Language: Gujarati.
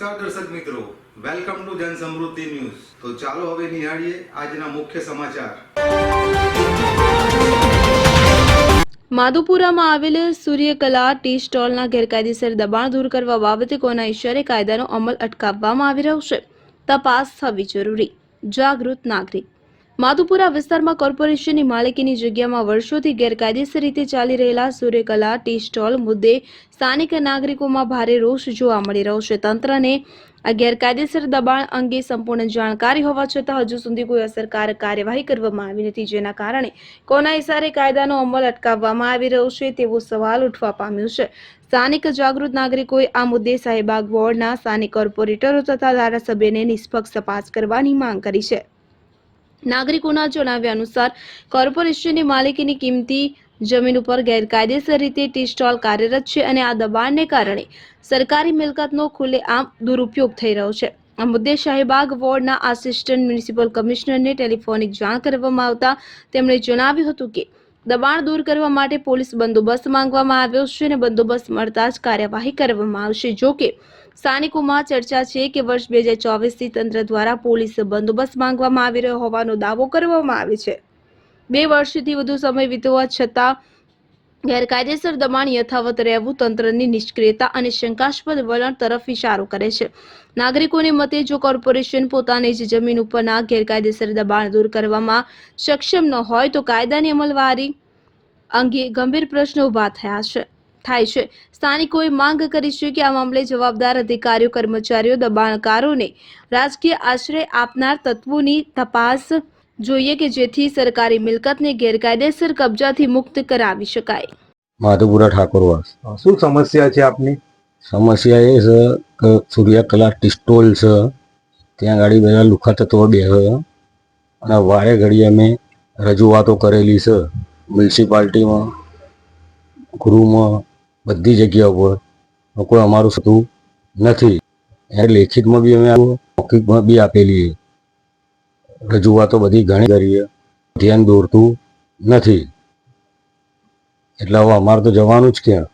નમસ્કાર દર્શક મિત્રો, વેલકમ ટુ જન સમૃદ્ધિ ન્યૂઝ। તો ચાલો હવે નિહાળીએ આજના મુખ્ય સમાચાર। માધુપુરામાં આવેલ સૂર્યકલા ટી સ્ટોલના ગેરકાયદેસર દબાણ દૂર કરવા બાબતે કોના ઇશારે કાયદાનો અમલ અટકાવવામાં આવી રહ્યો છે? તપાસ થવી જરૂરી, જાગૃત નાગરિક। માધુપુરા વિસ્તારમાં કોર્પોરેશનની માલિકીની જગ્યામાં વર્ષોથી ગેરકાયદેસર રીતે ચાલી રહેલા સૂર્યકલા ટી સ્ટોલ મુદ્દે સ્થાનિક નાગરિકોમાં ભારે રોષ જોવા મળી રહ્યો છે। તંત્રને આ ગેરકાયદેસર દબાણ અંગે સંપૂર્ણ જાણકારી હોવા છતાં હજુ સુધી કોઈ અસરકારક કાર્યવાહી કરવામાં આવી નથી, જેના કારણે કોના ઇશારે કાયદાનો અમલ અટકાવવામાં આવી રહ્યો છે તેવો સવાલ ઉઠવા પામ્યો છે। સ્થાનિક જાગૃત નાગરિકોએ આ મુદ્દે શાહીબાગ વોર્ડના સ્થાનિક કોર્પોરેટરો તથા ધારાસભ્યને નિષ્પક્ષ તપાસ કરવાની માંગ કરી છે। નાગરિકોના જણાવ્યા અનુસાર કોર્પોરેશનની માલિકીની કિંમતી જમીન ઉપર ગેરકાયદેસર રીતે ટી સ્ટોલ કાર્યરત છે અને આ દબાણને કારણે સરકારી મિલકતનો ખુલ્લેઆમ દુરુપયોગ થઈ રહ્યો છે। આ મુદ્દે શાહીબાગ વોર્ડના આસિસ્ટન્ટ મ્યુનિસિપલ કમિશનરને ટેલિફોનિક જાણ કરવામાં આવતા તેમણે જણાવ્યું હતું કે દબાણ દૂર કરવા માટે પોલીસ બંદોબસ્ત માંગવામાં આવ્યો છે અને બંદોબસ્ત મળતા જ કાર્યવાહી કરવામાં આવશે। જો કે સ્થાનિકોમાં ચર્ચા છે કે વર્ષ 2024થી તંત્ર દ્વારા પોલીસ બંદોબસ્ત માંગવામાં આવી રહ્યો હોવાનો દાવો કરવામાં આવે છે। 2 વર્ષથી વધુ સમય વીતવા છતાં ગેરકાયદેસર દબાણ યથાવત રહેવું તંત્રની નિષ્ક્રિયતા અને શંકાસ્પદ વલણ તરફ ઇશારો કરે છે। નાગરિકોને મતે જો કોર્પોરેશન પોતાની જ જમીન ઉપરના ગેરકાયદેસર દબાણ દૂર કરવામાં સક્ષમ ન હોય તો કાયદાની અમલવારી અંગે ગંભીર પ્રશ્નો ઊભા થાય છે। સ્થાનિકોએ માંગ કરી છે કે આ મામલે જવાબદાર અધિકારીઓ, કર્મચારીઓ, દબાણકારોને રાજકીય આશ્રય આપનાર તત્વોની તપાસ જોઈએ કે જેથી સરકારી મિલકતને ગેરકાયદેસર કબજાથી મુક્ત કરાવી શકાય। માધુપુરા ઠાકોરવાસ। શું સમસ્યા છે આપની? સમસ્યા એ છે કે સૂર્યકલા ટી સ્ટોલ છે, ત્યાં ગાડી બધા લુખા તત્વો બેસે અને વારે ઘડી અમે રજૂઆતો કરેલી છે મ્યુનિસિપાલિટીમાં, ગૃહમાં, બધી જગ્યા ઉપર કોઈ અમારું થતું નથી। એને લેખિતમાં બી અમે મૌખિકમાં બી આપેલી રજૂઆતો બધી ઘણી કરીએ, ધ્યાન દોરતું નથી। એટલે હવે અમારે તો જવાનું જ ક્યાં?